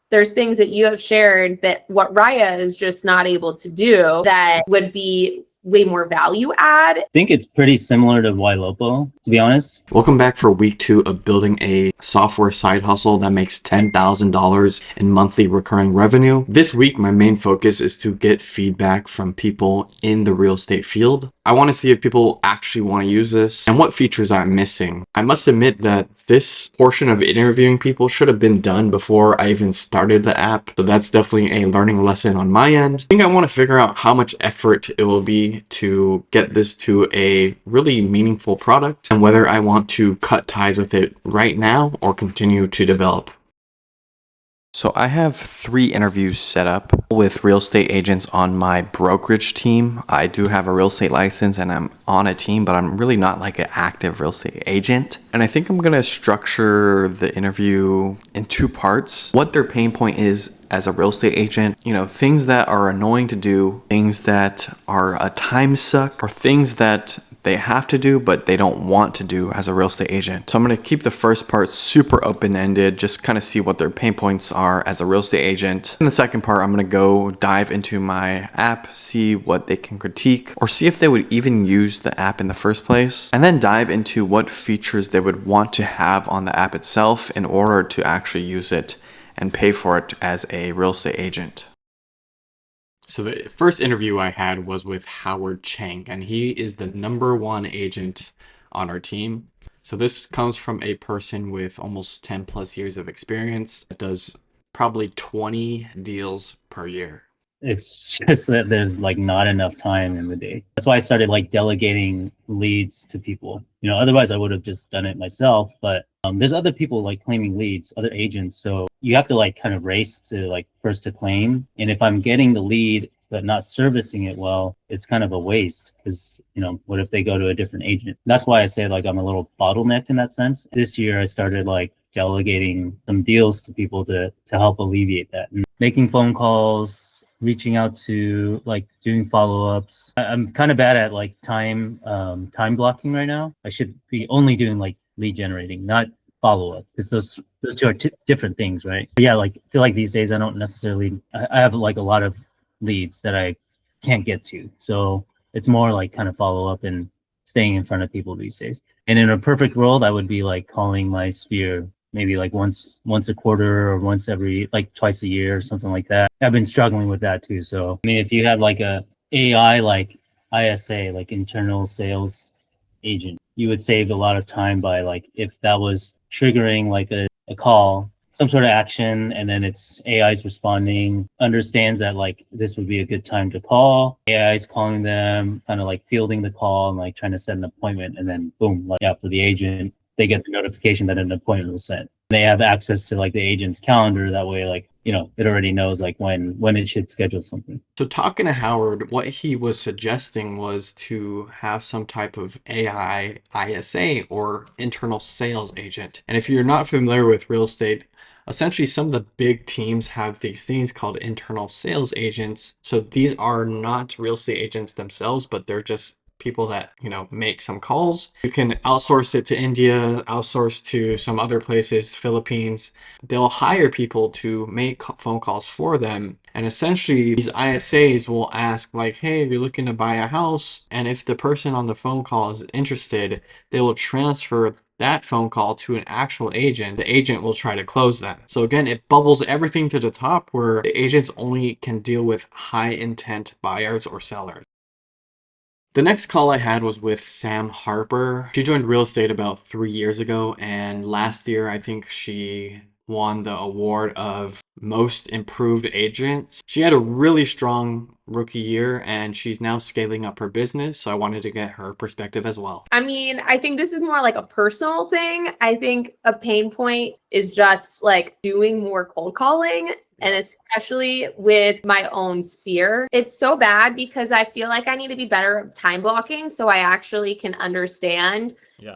there's things that you have shared that what Raya is just not able to do that would be way more value add. I think it's pretty similar to Ylopo, to be honest. Welcome back for week 2 of building a software side hustle that makes $10,000 in monthly recurring revenue. This week, my main focus is to get feedback from people in the real estate field. I want to see if people actually want to use this and what features I'm missing. I must admit that this portion of interviewing people should have been done before I even started the app. So that's definitely a learning lesson on my end. I think I want to figure out how much effort it will be to get this to a really meaningful product and whether I want to cut ties with it right now or continue to develop. So I have 3 interviews set up with real estate agents on my brokerage team. I do have a real estate license and I'm on a team, but I'm really not like an active real estate agent. And I think I'm going to structure the interview in 2 parts. What their pain point is as a real estate agent, things that are annoying to do, things that are a time suck, or things that they have to do but they don't want to do as a real estate agent. So I'm going to keep the first part super open-ended, just kind of see what their pain points are as a real estate agent. In the second part, I'm going to go dive into my app, see what they can critique, or see if they would even use the app in the first place, and then dive into what features they would want to have on the app itself in order to actually use it and pay for it as a real estate agent. So the first interview I had was with Howard Chang, and he is the #1 agent on our team. So this comes from a person with almost 10 plus years of experience that does probably 20 deals per year. It's just that there's like not enough time in the day. That's why I started like delegating leads to people. Otherwise I would have just done it myself, but there's other people like claiming leads, other agents. So you have to like kind of race to like first to claim. And if I'm getting the lead but not servicing it well, it's kind of a waste because, what if they go to a different agent? That's why I say like I'm a little bottlenecked in that sense. This year I started like delegating some deals to people to help alleviate that. And making phone calls, reaching out to like doing follow-ups. I'm kind of bad at like time blocking right now. I should be only doing like lead generating, not follow-up, because those two are different things, right? But yeah, like I feel like these days I don't necessarily, I have like a lot of leads that I can't get to. So it's more like kind of follow-up and staying in front of people these days. And in a perfect world, I would be like calling my sphere maybe like once a quarter or once every like twice a year or something like that. I've been struggling with that too. So I mean, if you had like a AI like ISA, like internal sales agent, you would save a lot of time by like if that was triggering like a call, some sort of action, and then it's AI's responding, understands that like this would be a good time to call. AI's calling them, kind of like fielding the call and like trying to set an appointment, and then boom, like for the agent, they get the notification that an appointment was set. They have access to like the agent's calendar. That way, like, it already knows like when it should schedule something. So talking to Howard, what he was suggesting was to have some type of AI ISA or internal sales agent. And if you're not familiar with real estate, essentially some of the big teams have these things called internal sales agents. So these are not real estate agents themselves, but they're just people that, make some calls. You can outsource it to India, outsource to some other places, Philippines. They'll hire people to make phone calls for them. And essentially these ISAs will ask like, hey, if you're looking to buy a house, and if the person on the phone call is interested, they will transfer that phone call to an actual agent. The agent will try to close that. So again, it bubbles everything to the top where the agents only can deal with high intent buyers or sellers. The next call I had was with Sam Harper. She joined real estate about 3 years ago, and last year I think she won the award of most improved agents. She had a really strong rookie year and she's now scaling up her business. So I wanted to get her perspective as well. I mean, I think this is more like a personal thing. I think a pain point is just like doing more cold calling. And especially with my own sphere, it's so bad because I feel like I need to be better at time blocking so I actually can understand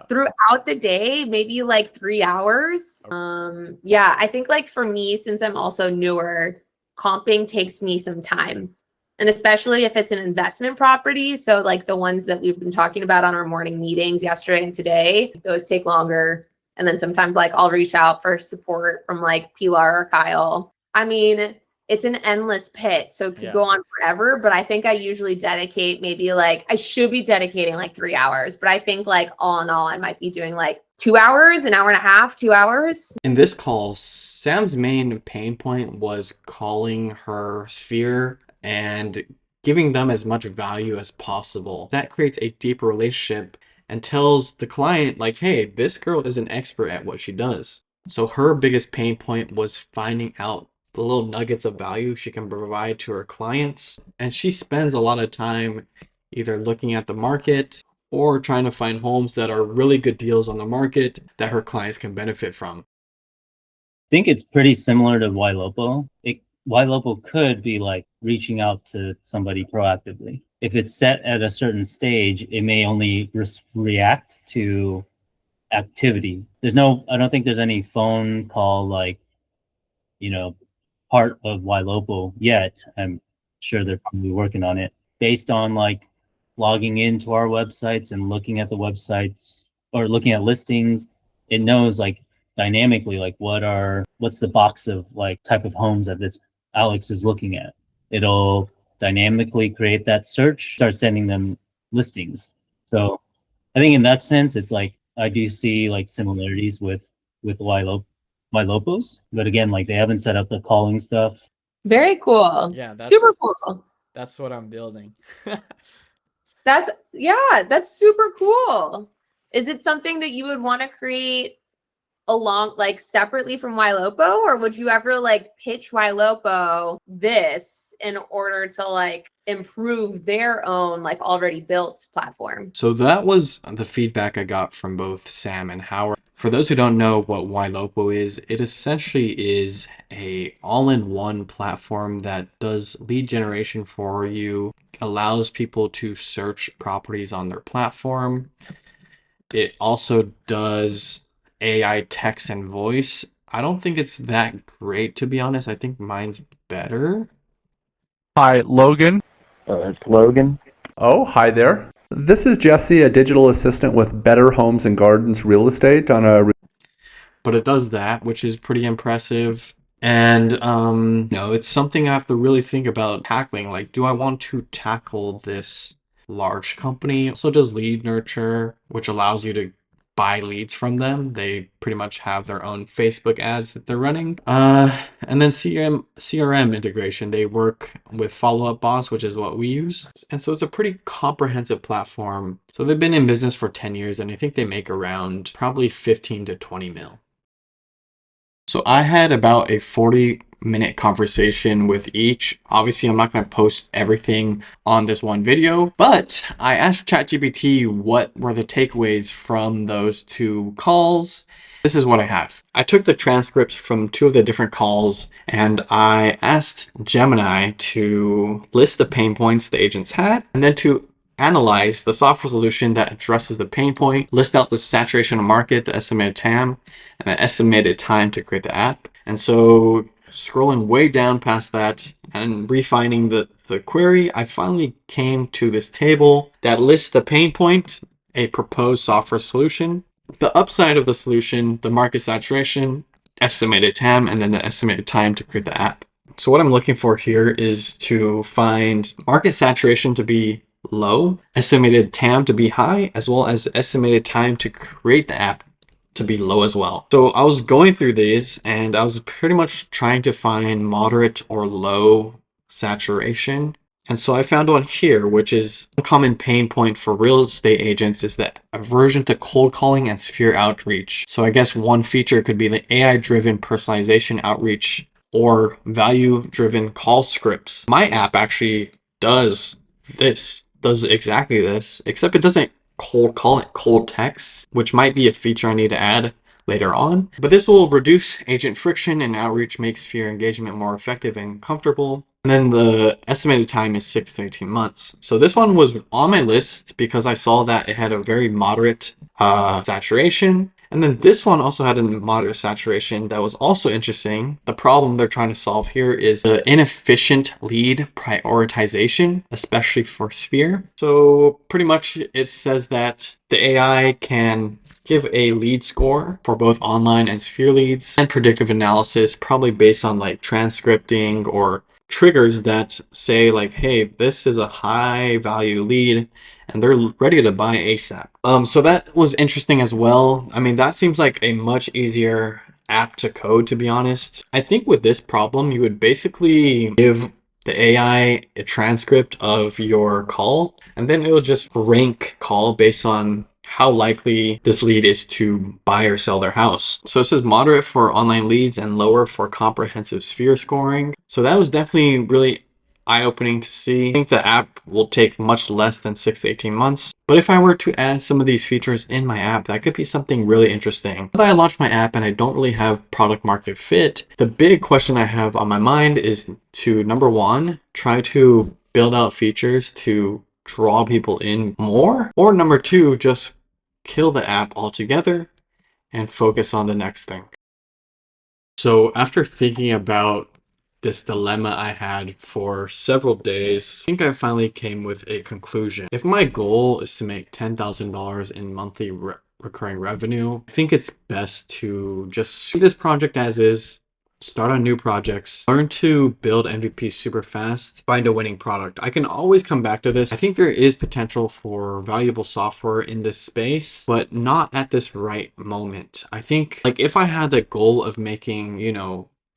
throughout the day, maybe like 3 hours. I think like for me, since I'm also newer, comping takes me some time. And especially if it's an investment property. So like the ones that we've been talking about on our morning meetings yesterday and today, those take longer. And then sometimes like I'll reach out for support from like Pilar or Kyle. I mean, it's an endless pit, so it could go on forever, but I think I usually dedicate maybe like, I should be dedicating like 3 hours, but I think like all in all, I might be doing like 2 hours, an hour and a half, 2 hours. In this call, Sam's main pain point was calling her sphere and giving them as much value as possible. That creates a deeper relationship and tells the client, like, hey, this girl is an expert at what she does. So her biggest pain point was finding out the little nuggets of value she can provide to her clients. And she spends a lot of time either looking at the market or trying to find homes that are really good deals on the market that her clients can benefit from. I think it's pretty similar to YLOPO. YLOPO could be like reaching out to somebody proactively. If it's set at a certain stage, it may only react to activity. I don't think there's any phone call like, part of YLOPO yet. I'm sure they're probably working on it based on like logging into our websites and looking at the websites or looking at listings. It knows like dynamically like what's the box of like type of homes that this Alex is looking at. It'll dynamically create that search, start sending them listings. So I think in that sense, it's like I do see like similarities with YLOPOs, but again, like they haven't set up the calling stuff. Very cool. Yeah, super cool. That's what I'm building. That's super cool. Is it something that you would want to create along like separately from YLOPO, or would you ever like pitch YLOPO this in order to like improve their own like already built platform? So that was the feedback I got from both Sam and Howard. For those who don't know what YLOPO is, it essentially is a all-in-one platform that does lead generation for you, allows people to search properties on their platform. It also does AI text and voice. I don't think it's that great, to be honest. I think mine's better. Hi, Logan. It's Logan. Oh, hi there. This is Jesse, a digital assistant with Better Homes and Gardens Real Estate on a... But it does that, which is pretty impressive. And, it's something I have to really think about tackling. Like, do I want to tackle this large company? It also does lead nurture, which allows you to buy leads from them. They pretty much have their own Facebook ads that they're running. And then CRM integration. They work with Follow Up Boss, which is what we use. And so it's a pretty comprehensive platform. So they've been in business for 10 years, and I think they make around probably 15 to 20 mil. So I had about a 40-minute conversation with each. Obviously, I'm not going to post everything on this one video, but I asked ChatGPT what were the takeaways from those 2 calls. This is what I have. I took the transcripts from 2 of the different calls, and I asked Gemini to list the pain points the agents had, and then to analyze the software solution that addresses the pain point, list out the saturation of market, the estimated TAM, and the estimated time to create the app. And so scrolling way down past that and refining the query, I finally came to this table that lists the pain point, a proposed software solution, the upside of the solution, the market saturation, estimated TAM, and then the estimated time to create the app. So what I'm looking for here is to find market saturation to be low, estimated TAM to be high, as well as estimated time to create the app to be low as well. So I was going through these and I was pretty much trying to find moderate or low saturation. And so I found one here, which is a common pain point for real estate agents is the aversion to cold calling and sphere outreach. So I guess one feature could be the AI-driven personalization outreach or value-driven call scripts. My app actually does exactly this, except it doesn't cold call it cold text, which might be a feature I need to add later on. But this will reduce agent friction and outreach, makes sphere engagement more effective and comfortable. And then the estimated time is 6 to 18 months. So this one was on my list because I saw that it had a very moderate saturation. And then this one also had a moderate saturation that was also interesting. The problem they're trying to solve here is the inefficient lead prioritization, especially for Sphere. So pretty much it says that the AI can give a lead score for both online and sphere leads, and predictive analysis, probably based on like transcripting or triggers that say like, hey, this is a high value lead and they're ready to buy ASAP. So that was interesting as well. I mean, that seems like a much easier app to code, to be honest. I think with this problem, you would basically give the AI a transcript of your call, and then it will just rank call based on how likely this lead is to buy or sell their house. So this is moderate for online leads and lower for comprehensive sphere scoring. So that was definitely really eye-opening to see. I think the app will take much less than 6 to 18 months. But if I were to add some of these features in my app, that could be something really interesting. Now that I launched my app and I don't really have product market fit, the big question I have on my mind is to, number one, try to build out features to draw people in more, or number two, just kill the app altogether and focus on the next thing. So after thinking about this dilemma I had for several days, I think I finally came with a conclusion. If my goal is to make $10,000 in monthly recurring revenue, I think it's best to just see this project as is, start on new projects, learn to build MVP super fast, find a winning product. I can always come back to this. I think there is potential for valuable software in this space, but not at this right moment. I think like if I had the goal of making,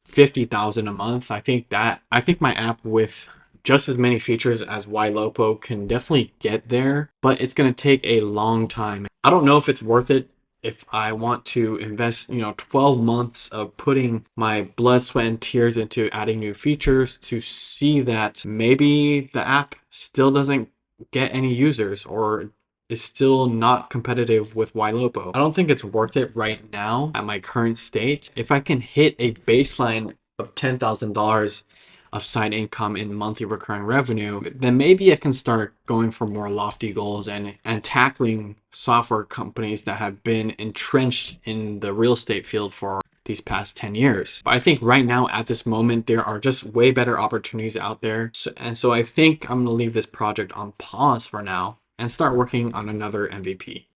50,000 a month, I think my app with just as many features as YLopo can definitely get there, but it's going to take a long time. I don't know if it's worth it if I want to invest, 12 months of putting my blood, sweat, and tears into adding new features to see that maybe the app still doesn't get any users or is still not competitive with YLopo. I don't think it's worth it right now at my current state. If I can hit a baseline of $10,000 of side income in monthly recurring revenue, then maybe I can start going for more lofty goals and tackling software companies that have been entrenched in the real estate field for these past 10 years. But I think right now at this moment, there are just way better opportunities out there. So I think I'm gonna leave this project on pause for now and start working on another MVP.